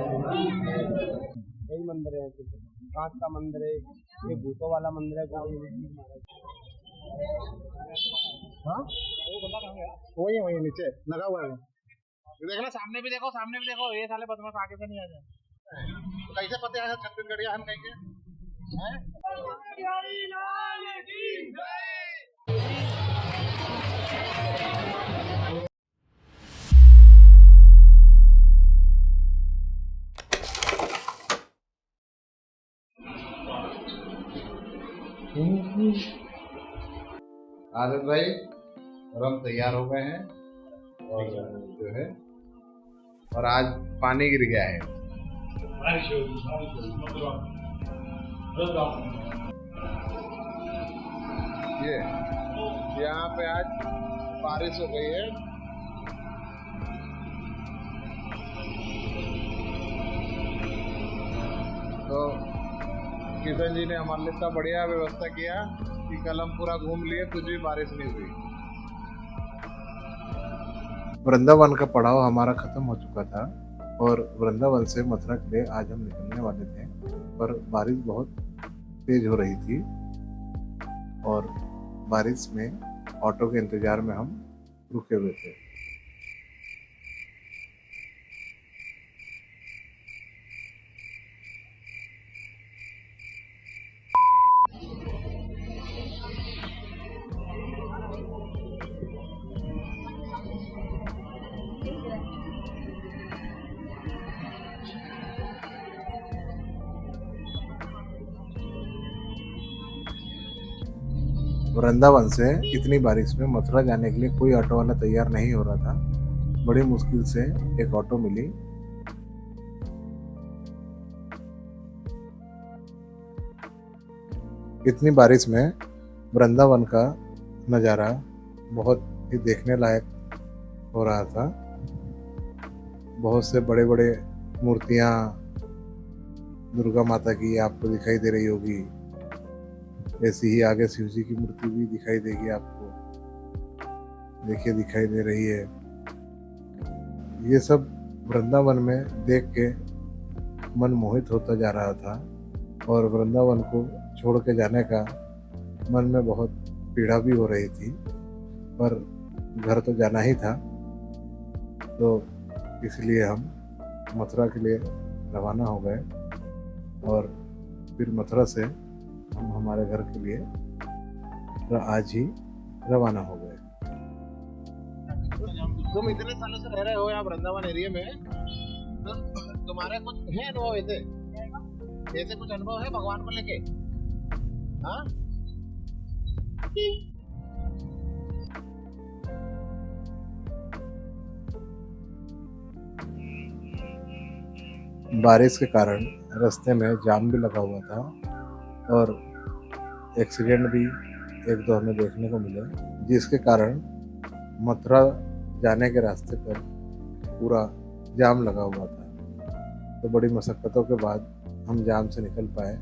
यही मंदिर है, कांच का मंदिर है, ये भूतों वाला मंदिर है। हाँ, वही वही नीचे लगा हुआ है। देखना सामने भी देखो, सामने भी देखो, ये साले बदमाश आगे से नहीं आ जाए। कैसे पता है छत्तीसगढ़िया हम कैसे हैं? आदत भाई और हम तैयार हो गए हैं और जो है और आज पानी गिर गया है। ये यहाँ पे आज बारिश हो गई है। तो किशन जी ने हमारे लिए इतना बढ़िया व्यवस्था किया कि कल हम पूरा घूम लिए, कुछ भी बारिश नहीं हुई। वृंदावन का पड़ाव हमारा खत्म हो चुका था और वृंदावन से मथुरा के लिए आज हम निकलने वाले थे, पर बारिश बहुत तेज हो रही थी और बारिश में ऑटो के इंतजार में हम रुके हुए थे। वृंदावन से इतनी बारिश में मथुरा जाने के लिए कोई ऑटो वाला तैयार नहीं हो रहा था। बड़ी मुश्किल से एक ऑटो मिली। इतनी बारिश में वृंदावन का नज़ारा बहुत ही देखने लायक हो रहा था। बहुत से बड़े बड़े मूर्तियाँ दुर्गा माता की आपको दिखाई दे रही होगी, ऐसी ही आगे शिव जी की मूर्ति भी दिखाई देगी आपको, देखिए दिखाई दे रही है। ये सब वृंदावन में देख के मन मोहित होता जा रहा था और वृंदावन को छोड़ के जाने का मन में बहुत पीड़ा भी हो रही थी, पर घर तो जाना ही था, तो इसलिए हम मथुरा के लिए रवाना हो गए और फिर मथुरा से हम हमारे घर के लिए आज ही रवाना हो गए। तुम इतने सालों से रह रहे हो यहाँ वृंदावन एरिया में, तो तुम्हारे कुछ है अनुभव ऐसे कुछ अनुभव है भगवान को लेके? हाँ, बारिश के कारण रास्ते में जाम भी लगा हुआ था और एक्सीडेंट भी एक दो हमें देखने को मिले, जिसके कारण मथुरा जाने के रास्ते पर पूरा जाम लगा हुआ था। तो बड़ी मशक्क़तों के बाद हम जाम से निकल पाए।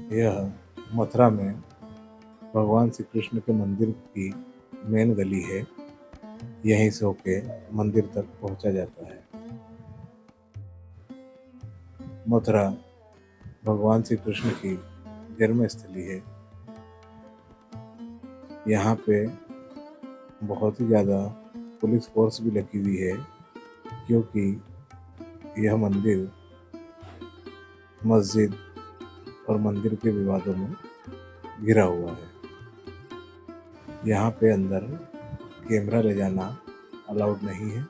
यह मथुरा में भगवान श्री कृष्ण के मंदिर की मेन गली है। यहीं से होके मंदिर तक पहुंचा जाता है। मथुरा भगवान श्री कृष्ण की जन्म स्थली है। यहाँ पे बहुत ही ज़्यादा पुलिस फोर्स भी लगी हुई है, क्योंकि यह मंदिर मस्जिद और मंदिर के विवादों में घिरा हुआ है। यहाँ पे अंदर कैमरा ले जाना अलाउड नहीं है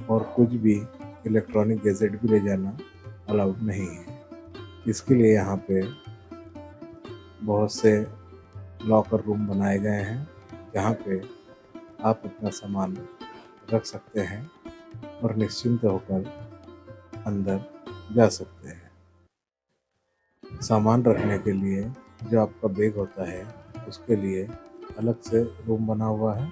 और कुछ भी इलेक्ट्रॉनिक गैजेट भी ले जाना अलाउड नहीं है। इसके लिए यहाँ पे बहुत से लॉकर रूम बनाए गए हैं, जहाँ पे आप अपना सामान रख सकते हैं और निश्चिंत होकर अंदर जा सकते हैं। सामान रखने के लिए जो आपका बैग होता है उसके लिए अलग से रूम बना हुआ है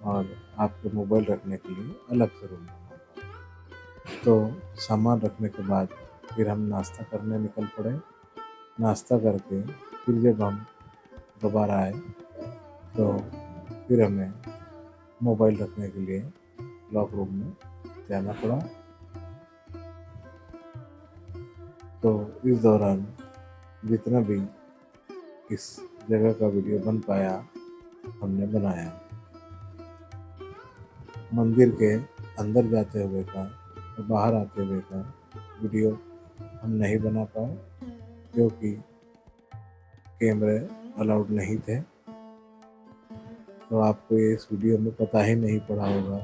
और आपके मोबाइल रखने के लिए अलग से रूम बना हुआ है। तो सामान रखने के बाद फिर हम नाश्ता करने निकल पड़े। नाश्ता करके फिर जब हम दोबारा आए तो फिर हमें मोबाइल रखने के लिए लॉक रूम में जाना पड़ा। तो इस दौरान जितना भी इस जगह का वीडियो बन पाया हमने बनाया। मंदिर के अंदर जाते हुए का और बाहर आते हुए का वीडियो हम नहीं बना पाए, क्योंकि कैमरे अलाउड नहीं थे। तो आपको इस वीडियो में पता ही नहीं पड़ा होगा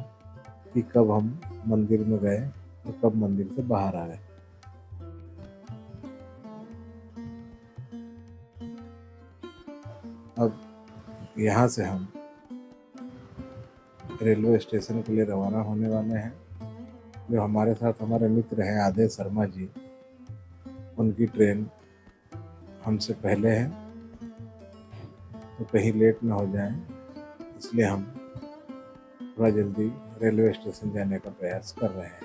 कि कब हम मंदिर में गए और कब मंदिर से बाहर आ गए। अब यहाँ से हम रेलवे स्टेशन के लिए रवाना होने वाले हैं। जो हमारे साथ हमारे मित्र हैं आदेश शर्मा जी, उनकी ट्रेन हमसे पहले है, तो कहीं लेट ना हो जाए इसलिए हम थोड़ा जल्दी रेलवे स्टेशन जाने का प्रयास कर रहे हैं।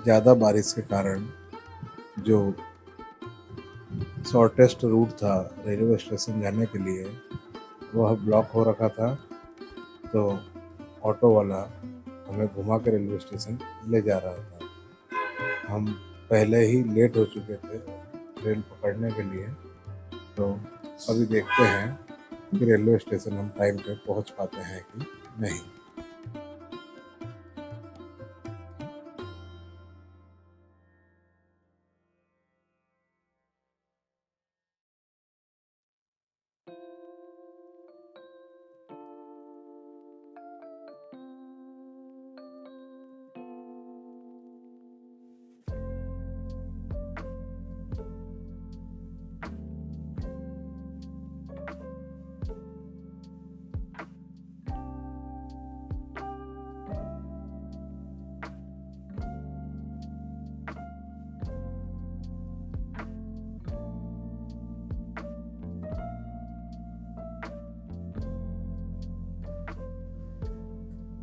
ज़्यादा बारिश के कारण जो शॉर्टेस्ट रूट था रेलवे स्टेशन जाने के लिए वह ब्लॉक हो रखा था। तो ऑटो वाला हमें घुमा के रेलवे स्टेशन ले जा रहा था। हम पहले ही लेट हो चुके थे ट्रेन पकड़ने के लिए। तो अभी देखते हैं कि रेलवे स्टेशन हम टाइम पे पहुंच पाते हैं कि नहीं।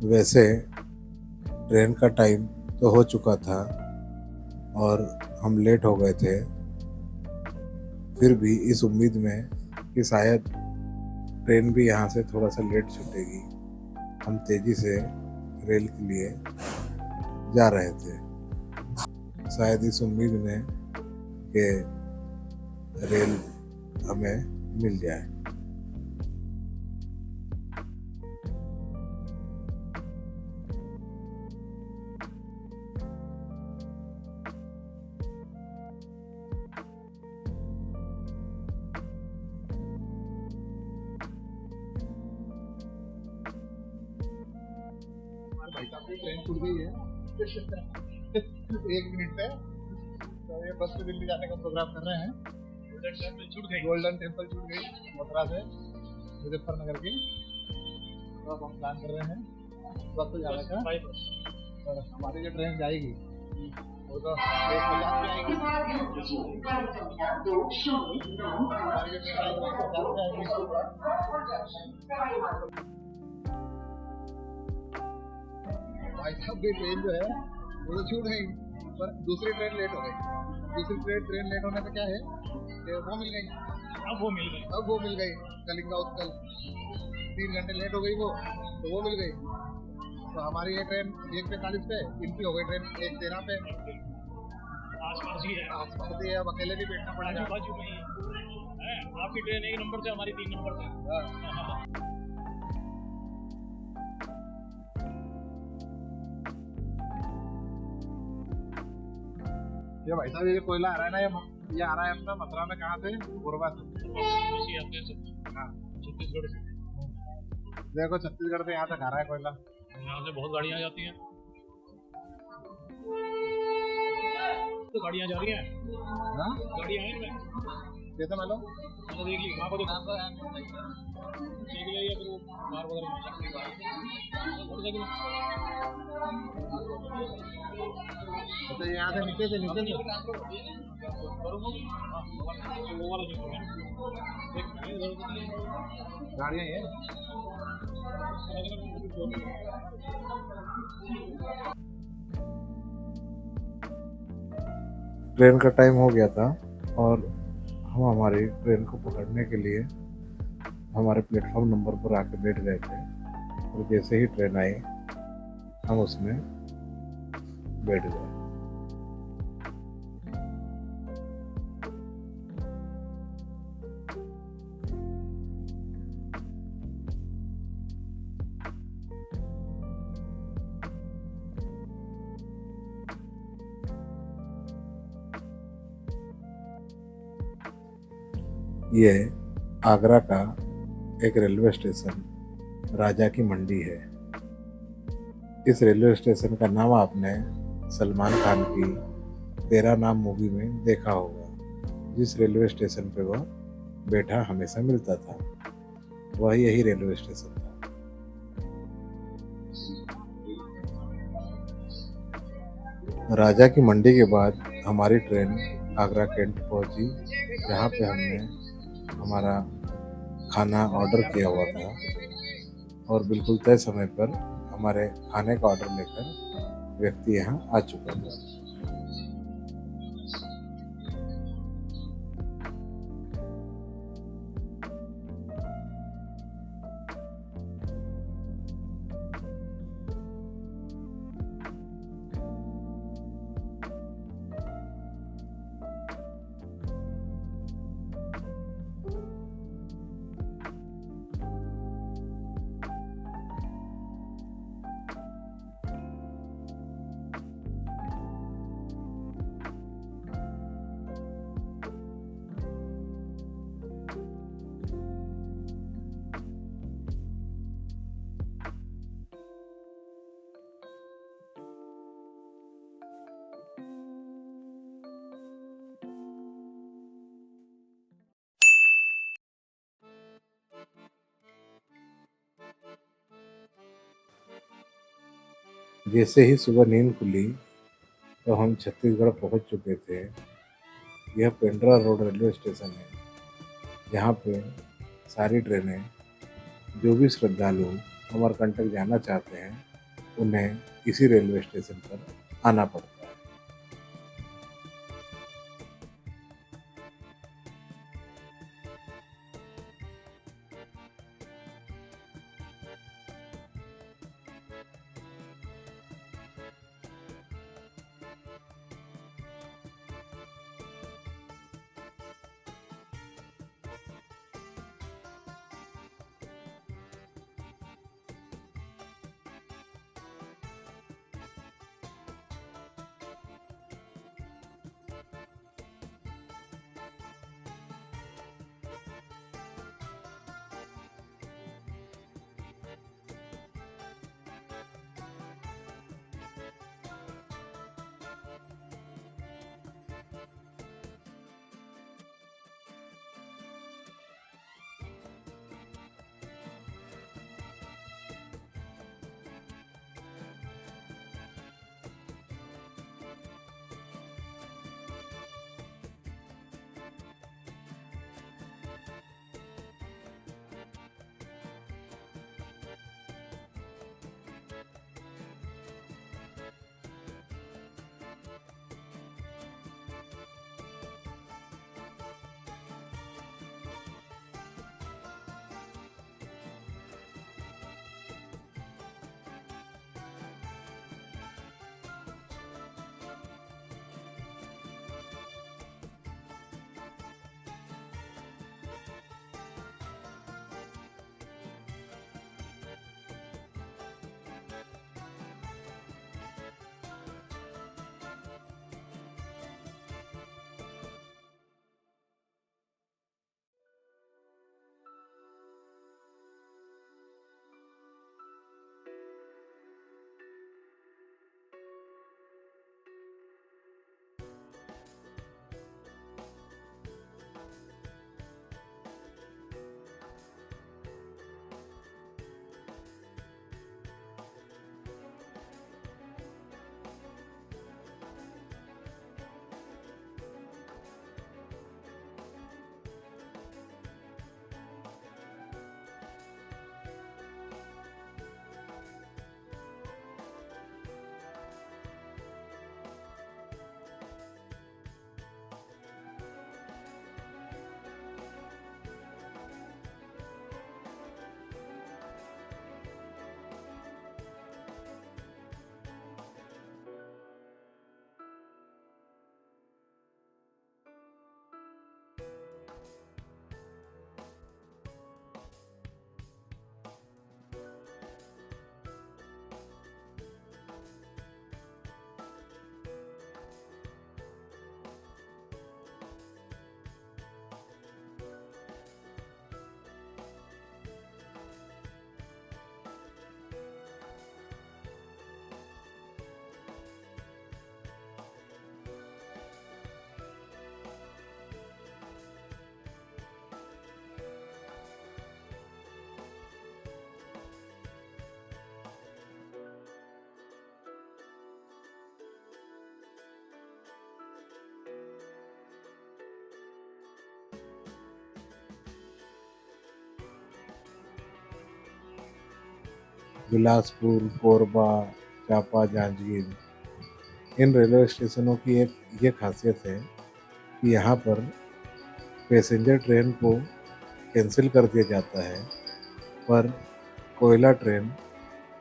वैसे ट्रेन का टाइम तो हो चुका था और हम लेट हो गए थे, फिर भी इस उम्मीद में कि शायद ट्रेन भी यहाँ से थोड़ा सा लेट छूटेगी, हम तेज़ी से रेल के लिए जा रहे थे। शायद इस उम्मीद में कि रेल हमें मिल जाए। छूट गई है 1 मिनट पे। तो ये बस से दिल्ली जाने का प्रोग्राम कर रहे हैं। गोल्डन टेम्पल छूट गई मथुरा से मुजफ्फरनगर की। तो अब हम प्लान कर रहे हैं बस से जाने का। और हमारी जो ट्रेन जाएगी वो तो 1:50 पे आएगी। हमारी जो ट्रेन आएगी वो 1:50 पे आएगी। भाई साहब की ट्रेन जो है वो तो छूट गई, पर दूसरी ट्रेन लेट हो गई। दूसरी ट्रेन लेट होने पे क्या है कि वो मिल गई। अब वो मिल गई कलिंगा उत्कल। 3 घंटे लेट हो गई वो, तो वो मिल गई। तो हमारी ये ट्रेन 1:45 पे, इनकी हो गई ट्रेन 1:13 पे। आसपास ही है, अब अकेले भी बैठना पड़ेगा। बाजू में ही है। आपकी ट्रेन 1 नंबर से, हमारी 3 नंबर से। ये भाई साहब ये कोयला आ रहा है ना, ये आ रहा है अपना मथुरा में। कहाँ से? गोरबा से। हाँ, छत्तीसगढ़ से। देखो छत्तीसगढ़ से यहाँ तक आ रहा है कोयला। यहाँ से बहुत गाड़ियाँ जाती हैं। तो गाड़ियाँ जा रही हैं। हाँ गाड़ियाँ हैं इनमें। कैसे मालूम? मैंने देख ली वहाँ पर। देख लिया ये तो कार वगैरह तो यहाँ से नीचे गाड़ियाँ हैं। ट्रेन का टाइम हो गया था और हम हमारी ट्रेन को पकड़ने के लिए हमारे प्लेटफॉर्म नंबर पर आके बैठ गए थे। और जैसे ही ट्रेन आई हम उसमें बैठ गए। ये आगरा का एक रेलवे स्टेशन राजा की मंडी है। इस रेलवे स्टेशन का नाम आपने सलमान खान की तेरा नाम मूवी में देखा होगा। जिस रेलवे स्टेशन पे वह बैठा हमेशा मिलता था, वह यही रेलवे स्टेशन था। राजा की मंडी के बाद हमारी ट्रेन आगरा कैंट पहुंची, जहाँ पे हमने हमारा खाना ऑर्डर किया हुआ था और बिल्कुल तय समय पर हमारे खाने का ऑर्डर लेकर व्यक्ति यहाँ आ चुका था। जैसे ही सुबह नींद खुली तो हम छत्तीसगढ़ पहुंच चुके थे। यह पेंड्रा रोड रेलवे स्टेशन है, जहाँ पे सारी ट्रेनें, जो भी श्रद्धालु अमरकंटक जाना चाहते हैं उन्हें इसी रेलवे स्टेशन पर आना पड़ता है। बिलासपुर, कोरबा, चांपा, जांजगीर, इन रेलवे स्टेशनों की एक ये खासियत है कि यहाँ पर पैसेंजर ट्रेन को कैंसिल कर दिया जाता है, पर कोयला ट्रेन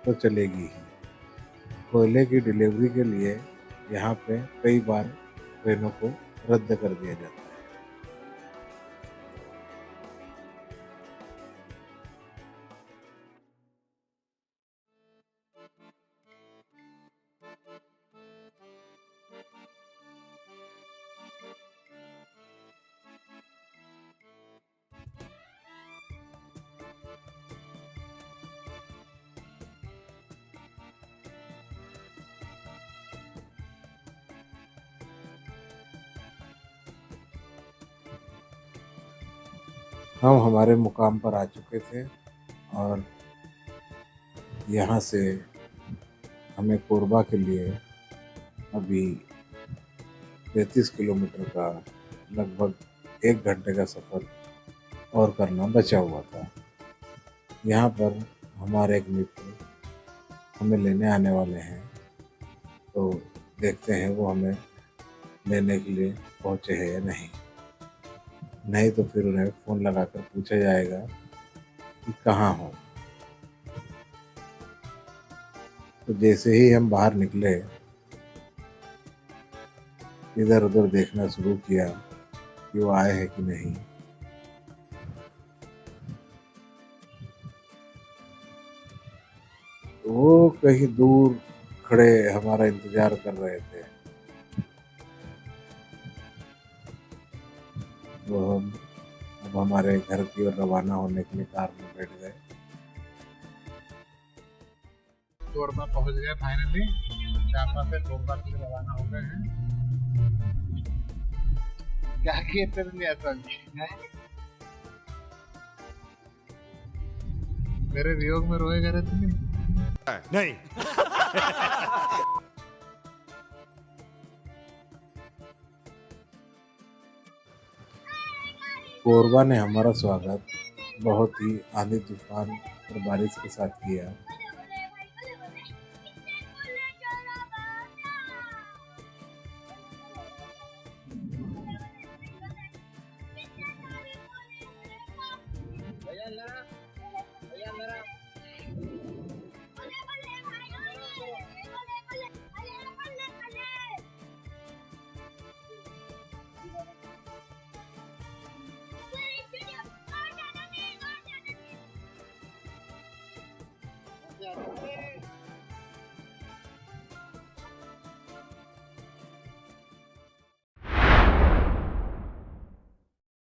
तो चलेगी ही। कोयले की डिलीवरी के लिए यहाँ पे कई बार ट्रेनों को रद्द कर दिया जाता है। हम हमारे मुकाम पर आ चुके थे और यहाँ से हमें कोरबा के लिए अभी 35 किलोमीटर का लगभग 1 घंटे का सफ़र और करना बचा हुआ था। यहाँ पर हमारे एक मित्र हमें लेने आने वाले हैं, तो देखते हैं वो हमें लेने के लिए पहुँचे हैं या नहीं। नहीं तो फिर उन्हें फ़ोन लगाकर पूछा जाएगा कि कहाँ हो। तो जैसे ही हम बाहर निकले, इधर उधर देखना शुरू किया कि वो आए हैं कि नहीं। वो कहीं दूर खड़े हमारा इंतजार कर रहे थे। तो हम अब हमारे घर की ओर रवाना होने के लिए कार में बैठ गए। कोरबा पहुंच गए फाइनली। चांपा से कोरबा के लिए रवाना हो गए हैं। क्या किए तेरे लिए ऐसा मेरे वियोग में रोए गए थे नहीं। कोरबा ने हमारा स्वागत बहुत ही आंधी तूफान और बारिश के साथ किया।